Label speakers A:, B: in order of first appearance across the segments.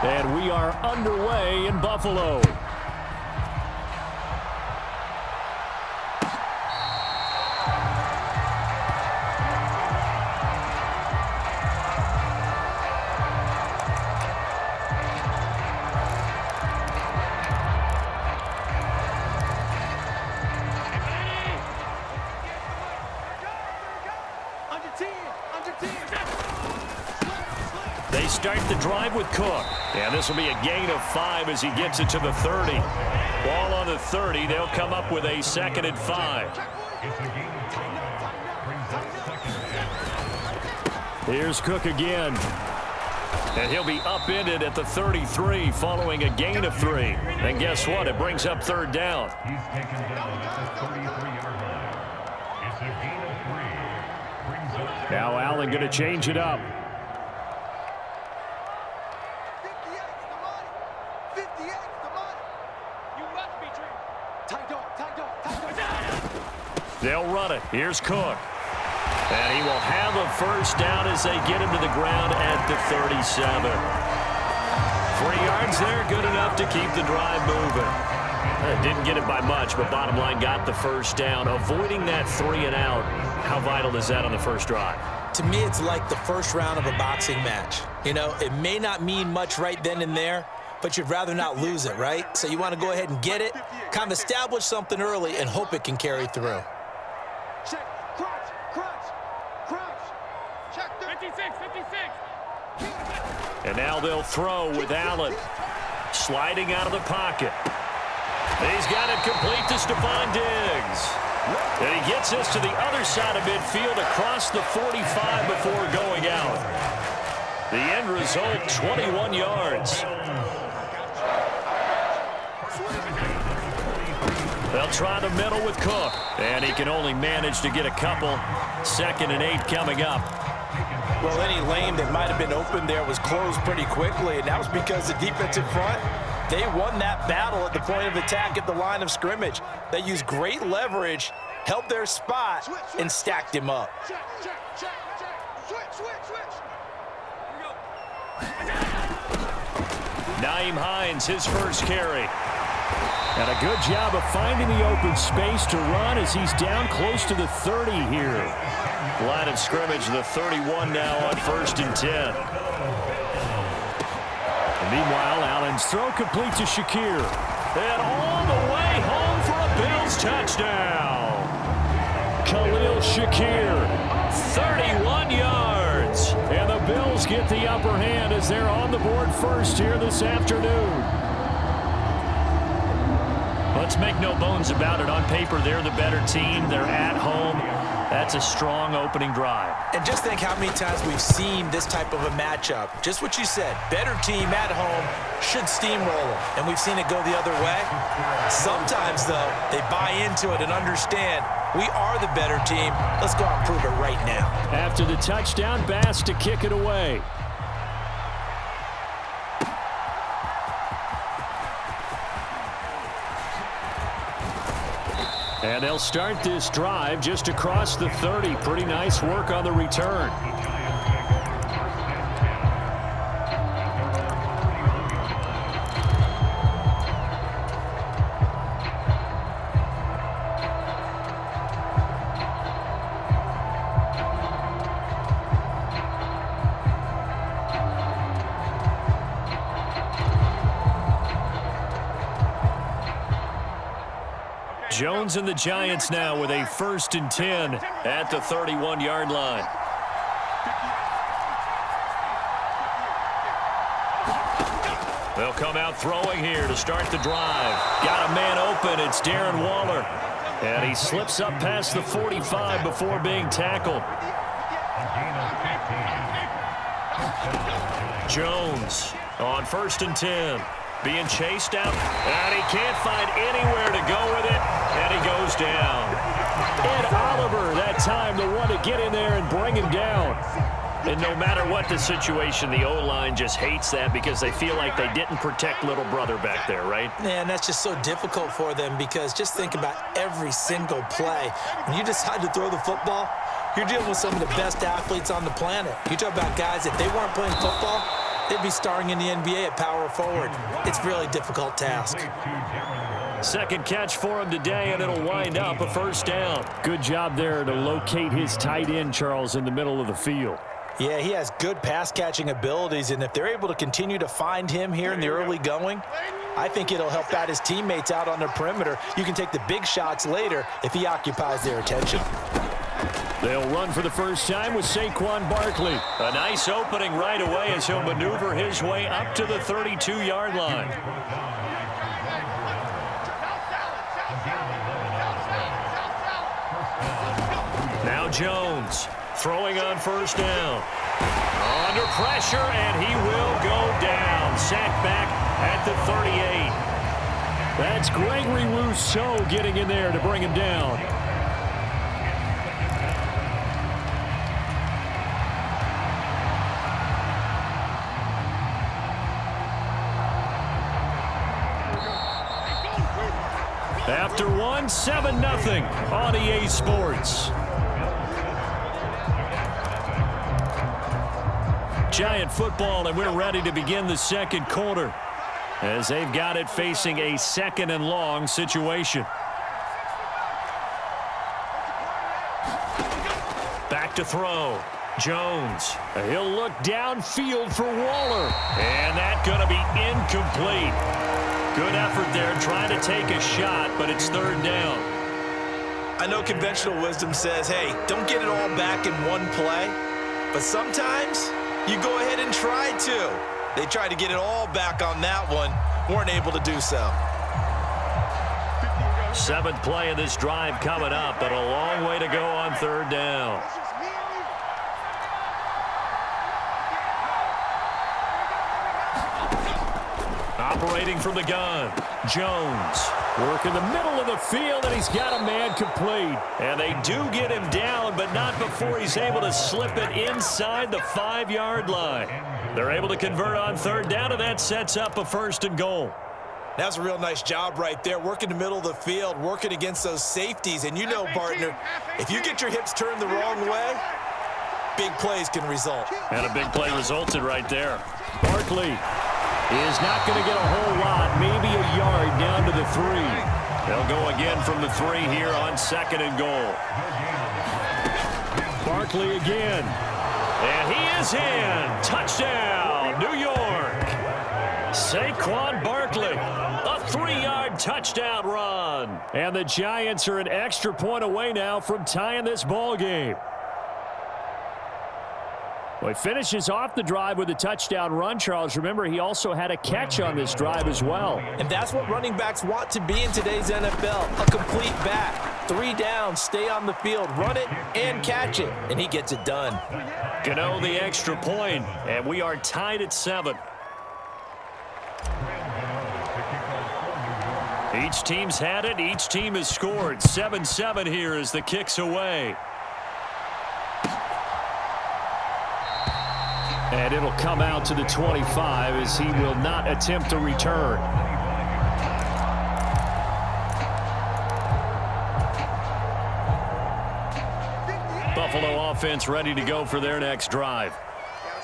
A: And we are underway in Buffalo. They start the drive with Cook. And this will be a gain of 5 as he gets it to the 30. Ball on the 30. They'll come up with a 2nd and 5. Here's Cook again. And he'll be upended at the 33 following a gain of 3. And guess what? It brings up 3rd down.
B: He's taken down at the 33-yard line. It's a gain of 3. Brings up
A: now Allen going to change it up. They'll run it. Here's Cook. And he will have a 1st down as they get him to the ground at the 37. 3 yards there, good enough to keep the drive moving. Didn't get it by much, but bottom line got the 1st down. Avoiding that 3 and out, how vital is that on the first drive?
C: To me, it's like the first round of a boxing match. You know, it may not mean much right then and there, but you'd rather not lose it, right? So you want to go ahead and get it, kind of establish something early, and hope it can carry through.
D: Check, crouch. Check 56.
A: And now they'll throw with Allen. Sliding out of the pocket. He's got it complete to Stephon Diggs. And he gets this to the other side of midfield across the 45 before going out. The end result, 21 yards. They'll try the middle with Cook. And he can only manage to get a couple. 2nd and 8 coming up.
C: Well, any lane that might have been open there was closed pretty quickly, and that was because the defensive front, they won that battle at the point of attack at the line of scrimmage. They used great leverage, held their spot, and stacked him up.
D: Check. Switch.
A: Nyheim Hines, his 1st carry. And a good job of finding the open space to run as he's down close to the 30 here. Line of scrimmage, the 31 now on 1st and 10. And meanwhile, Allen's throw complete to Shakir. And all the way home for a Bills touchdown. Khalil Shakir, 31 yards. And the Bills get the upper hand as they're on the board first here this afternoon. Let's make no bones about it. On paper, they're the better team. They're at home. That's a strong opening drive.
C: And just think how many times we've seen this type of a matchup. Just what you said. Better team at home should steamroll them. And we've seen it go the other way. Sometimes, though, they buy into it and understand we are the better team. Let's go out and prove it right now.
A: After the touchdown, Bass to kick it away. And they'll start this drive just across the 30. Pretty nice work on the return. Jones and the Giants now with a 1st and 10 at the 31-yard line. They'll come out throwing here to start the drive. Got a man open. It's Darren Waller. And he slips up past the 45 before being tackled. Jones on 1st and 10. Being chased out, and he can't find anywhere to go with it, and he goes down. Ed Oliver, that time, the one to get in there and bring him down. And no matter what the situation, the O-line just hates that because they feel like they didn't protect little brother back there, right?
C: Man, that's just so difficult for them because just think about every single play. When you decide to throw the football, you're dealing with some of the best athletes on the planet. You talk about guys, if they weren't playing football, they'd be starring in the NBA at power forward. It's a really difficult task.
A: Second catch for him today, and it'll wind up a first down. Good job there to locate his tight end, Charles, in the middle of the field.
C: Yeah, he has good pass-catching abilities, and if they're able to continue to find him here in the early going, I think it'll help out his teammates out on the perimeter. You can take the big shots later if he occupies their attention.
A: They'll run for the first time with Saquon Barkley. A nice opening right away as he'll maneuver his way up to the 32-yard line. Now Jones throwing on first down. Under pressure, and he will go down. Sacked back at the 38. That's Gregory Rousseau getting in there to bring him down. After one, 7-0 on EA Sports. Giant football, and we're ready to begin the second quarter as they've got it facing a second and long situation. Back to throw. Jones. He'll look downfield for Waller. And that's going to be incomplete. Good effort there trying to take a shot, but it's third down.
C: I know conventional wisdom says, hey, don't get it all back in one play. But sometimes you go ahead and try to. They tried to get it all back on that one. Weren't able to do so.
A: Seventh play of this drive coming up, but a long way to go on third down. Operating from the gun, Jones. Work in the middle of the field, and he's got a man complete. And they do get him down, but not before he's able to slip it inside the 5-yard line. They're able to convert on third down, and that sets up a first and goal.
C: That's a real nice job right there, working the middle of the field, working against those safeties. And you know, partner, if you get your hips turned the wrong way, big plays can result.
A: And a big play resulted right there. Barkley is not going to get a whole lot, maybe a yard down to the 3. They'll go again from the 3 here on second and goal. Barkley again. And he is in. Touchdown, New York. Saquon Barkley, a 3-yard touchdown run. And the Giants are an extra point away now from tying this ball game. Well, he finishes off the drive with a touchdown run, Charles. Remember, he also had a catch on this drive as well.
C: And that's what running backs want to be in today's NFL, a complete back. 3 down, stay on the field, run it, and catch it. And he gets it done.
A: Gano the extra point, and we are tied at 7. Each team's had it. Each team has scored. 7-7 here as the kick's away. And it'll come out to the 25 as he will not attempt to return. Buffalo offense ready to go for their next drive.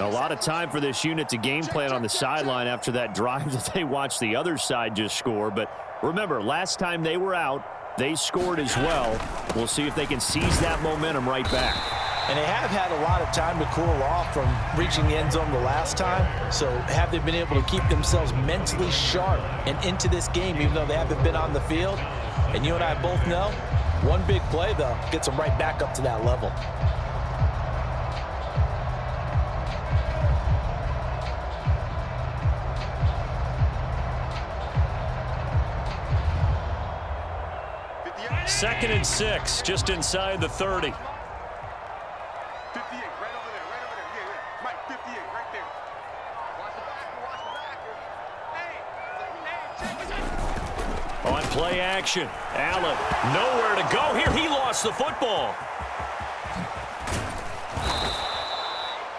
A: A lot of time for this unit to game plan on the sideline after that drive that they watched the other side just score. But remember, last time they were out, they scored as well. We'll see if they can seize that momentum right back.
C: And they have had a lot of time to cool off from reaching the end zone the last time. So have they been able to keep themselves mentally sharp and into this game, even though they haven't been on the field? And you and I both know, one big play, though, gets them right back up to that level.
A: Second and 6, just inside the 30.
D: 58, right over there, yeah. Mike, 58, right there. Watch the back,
A: On play action, Allen, nowhere to go here. He lost the football.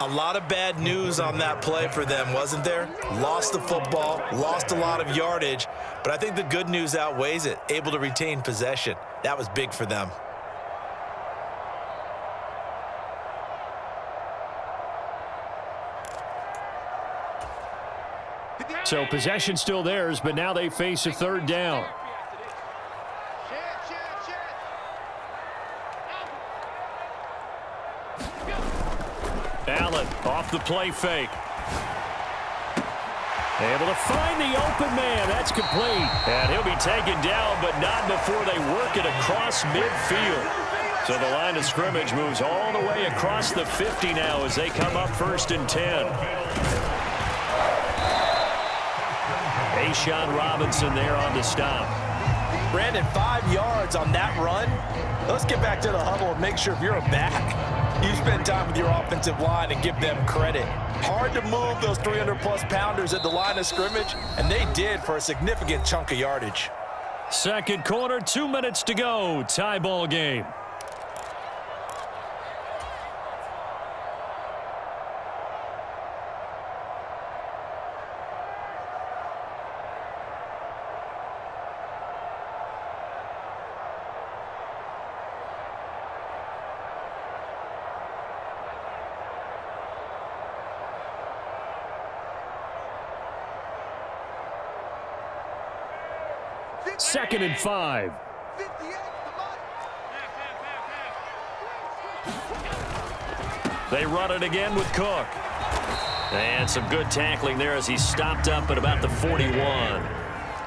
C: A lot of bad news on that play for them, wasn't there? Lost the football, lost a lot of yardage, but I think the good news outweighs it. Able to retain possession. That was big for them.
A: So possession still theirs, but now they face a third down. Allen off the play fake. Able to find the open man. That's complete. And he'll be taken down, but not before they work it across midfield. So the line of scrimmage moves all the way across the 50 now as they come up 1st and 10. A'Shawn Robinson there on the stop.
C: Brandon, 5 yards on that run. Let's get back to the huddle and make sure if you're a back, you spend time with your offensive line and give them credit. Hard to move those 300-plus pounders at the line of scrimmage, and they did for a significant chunk of yardage.
A: Second quarter, 2 minutes to go. Tie ball game. Second and 5. They run it again with Cook. And some good tackling there as he stopped up at about the 41.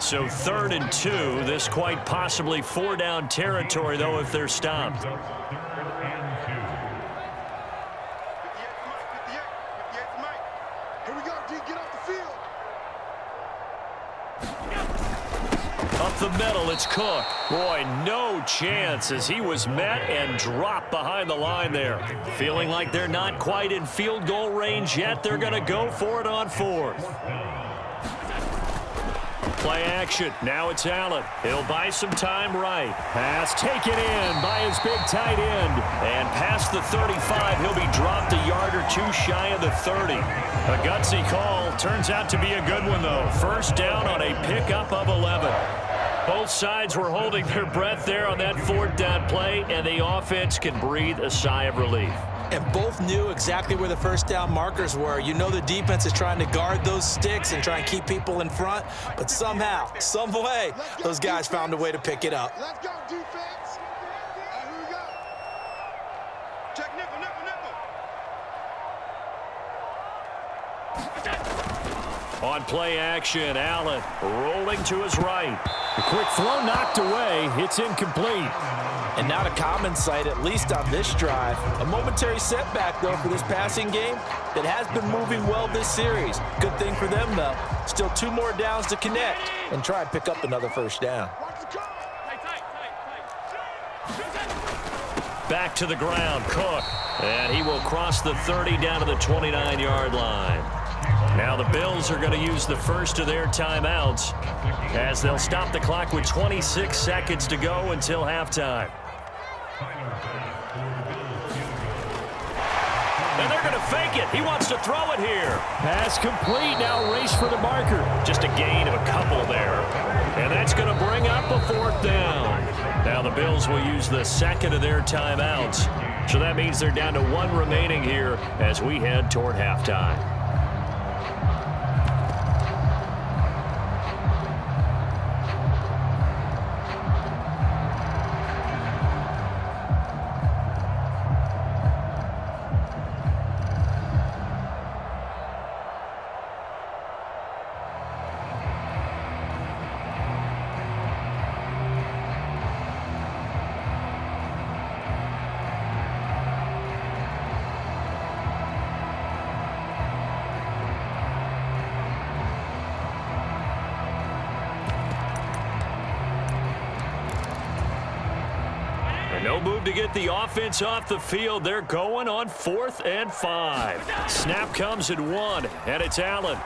A: So 3rd and 2. This quite possibly 4-down territory, though, if they're stopped. Up the middle, it's Cook. Boy, no chance as he was met and dropped behind the line there. Feeling like they're not quite in field goal range yet. They're going to go for it on 4th. Play action. Now it's Allen. He'll buy some time right. Pass taken in by his big tight end. And past the 35, he'll be dropped a yard or 2 shy of the 30. A gutsy call. Turns out to be a good one, though. 1st down on a pickup of 11. Both sides were holding their breath there on that 4th down play, and the offense can breathe a sigh of relief.
C: And both knew exactly where the 1st down markers were. You know the defense is trying to guard those sticks and try and keep people in front, but somehow, some way, those guys found a way to pick it up.
D: Let's go, defense. Here we go. Check nickel, nickel, nickel.
A: On play action, Allen rolling to his right. The quick throw knocked away. It's incomplete.
C: And not a common sight, at least on this drive. A momentary setback, though, for this passing game that has been moving well this series. Good thing for them, though. Still 2 more downs to connect and try and pick up another 1st down.
A: Back to the ground, Cook. And he will cross the 30 down to the 29-yard line. Now the Bills are going to use the first of their timeouts as they'll stop the clock with 26 seconds to go until halftime. And they're going to fake it. He wants to throw it here. Pass complete. Now race for the marker. Just a gain of a couple there. And that's going to bring up a 4th down. Now the Bills will use the second of their timeouts. So that means they're down to 1 remaining here as we head toward halftime. No move to get the offense off the field. They're going on 4th and 5. Snap comes at 1, and it's Allen.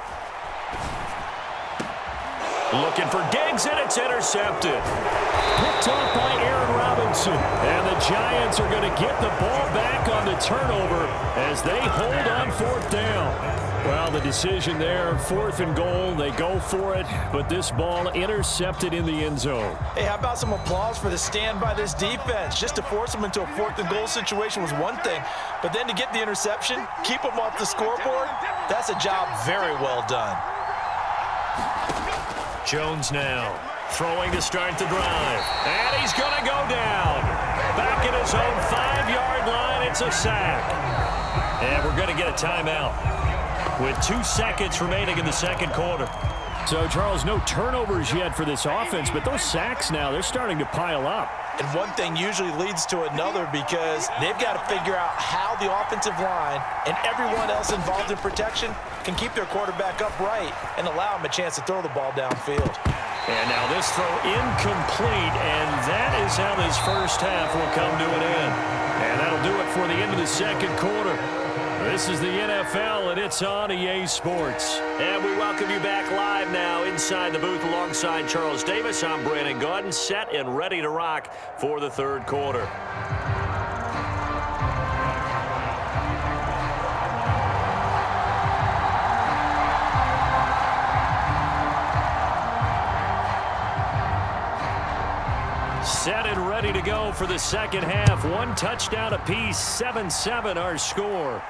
A: Looking for Diggs, and it's intercepted. Picked off by Aaron Robinson. And the Giants are going to get the ball back on the turnover as they hold on 4th down. Well, the decision there, 4th and goal. They go for it, but this ball intercepted in the end zone.
C: Hey, how about some applause for the stand by this defense? Just to force them into a 4th and goal situation was one thing, but then to get the interception, keep them off the scoreboard, that's a job very well done.
A: Jones now throwing to start the drive. And he's going to go down. Back at his own 5-yard line, it's a sack. And we're going to get a timeout with 2 seconds remaining in the second quarter.
E: So, Charles, no turnovers yet for this offense, but those sacks now, they're starting to pile up.
C: And one thing usually leads to another because they've got to figure out how the offensive line and everyone else involved in protection can keep their quarterback upright and allow him a chance to throw the ball downfield.
A: And now this throw incomplete, and that is how this first half will come to an end. And that'll do it for the end of the second quarter. This is the NFL, and it's on EA Sports. And we welcome you back live now inside the booth alongside Charles Davis. I'm Brandon Gaudin, set and ready to rock for the third quarter. Set and ready to go for the second half. 1 touchdown apiece, 7-7 our score.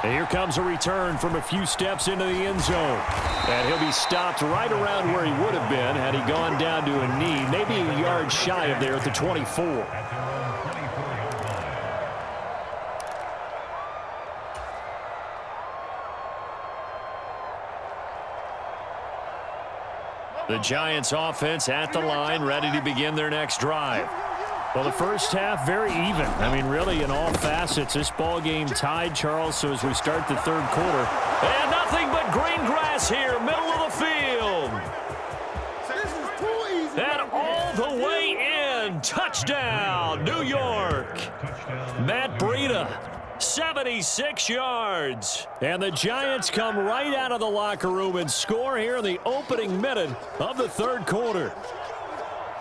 A: And here comes a return from a few steps into the end zone. And he'll be stopped right around where he would have been had he gone down to a knee, maybe a yard shy of there at the 24. The Giants offense at the line, ready to begin their next drive.
E: Well, the first half, very even. I mean, really, in all facets, this ball game tied, Charles, so as we start the third quarter.
A: And nothing but green grass here, middle of the field. And all the way in, touchdown, New York. Matt Breida, 76 yards.
E: And the Giants come right out of the locker room and score here in the opening minute of the third quarter.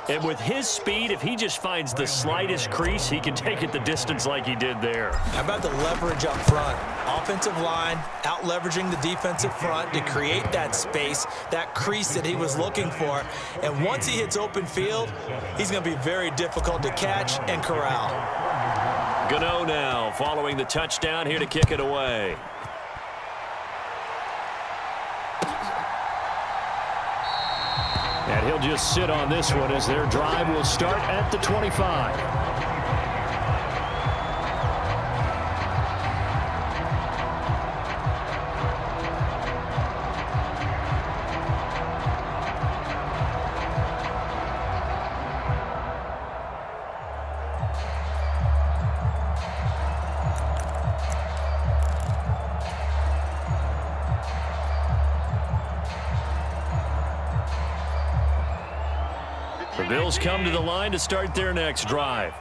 A: And with his speed, if he just finds the slightest crease, he can take it the distance like he did there.
C: How about the leverage up front? Offensive line out leveraging the defensive front to create that space, that crease that he was looking for. And once he hits open field, he's going to be very difficult to catch and corral.
A: Gano now following the touchdown here to kick it away.
E: And he'll just sit on this one as their drive will start at the 25.
A: The Bills come to the line to start their next drive.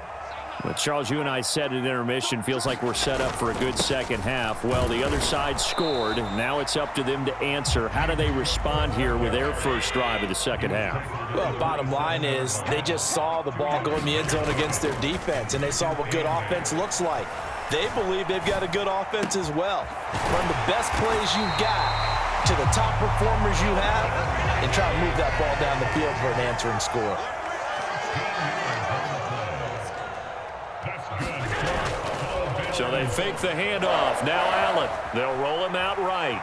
E: Well, Charles, you and I said at intermission, feels like we're set up for a good second half. Well, the other side scored. Now it's up to them to answer. How do they respond here with their first drive of the second half?
C: Well, bottom line is they just saw the ball go in the end zone against their defense, and they saw what good offense looks like. They believe they've got a good offense as well. Run the best plays you've got to the top performers you have and try to move that ball down the field for an answering score.
A: So they fake the handoff. Now Allen. They'll roll him out right.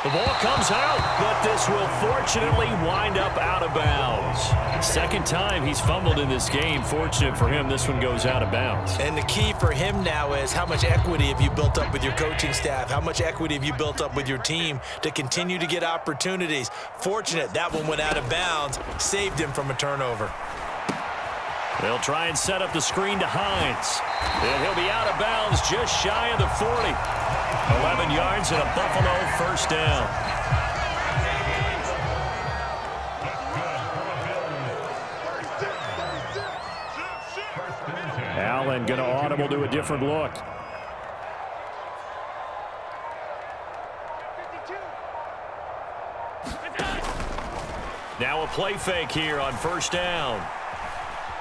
A: The ball comes out, but this will fortunately wind up out of bounds. Second time he's fumbled in this game. Fortunate for him, this one goes out of bounds.
C: And the key for him now is how much equity have you built up with your coaching staff? How much equity have you built up with your team to continue to get opportunities? Fortunate that one went out of bounds, saved him from a turnover.
A: They'll try and set up the screen to Hines. And he'll be out of bounds just shy of the 40. 11 yards and a Buffalo first down.
E: Allen going to audible to a different look.
A: Now a play fake here on first down.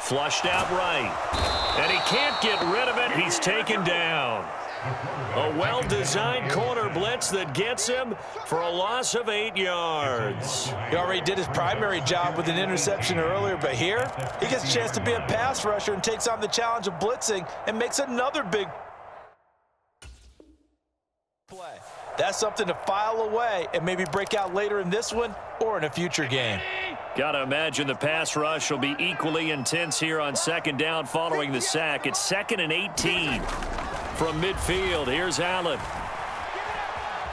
A: Flushed out right. And he can't get rid of it. He's taken down. A well-designed corner blitz that gets him for a loss of 8 yards.
C: He already did his primary job with an interception earlier, but here he gets a chance to be a pass rusher and takes on the challenge of blitzing and makes another big play. That's something to file away and maybe break out later in this one or in a future game.
E: Got to imagine the pass rush will be equally intense here on second down following the sack. It's 2nd and 18 from midfield. Here's Allen.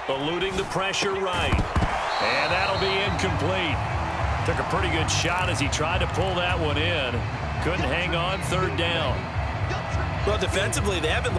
E: Eluding the pressure right. And that'll be incomplete. Took a pretty good shot as he tried to pull that one in. Couldn't hang on 3rd down.
C: Well, defensively, they haven't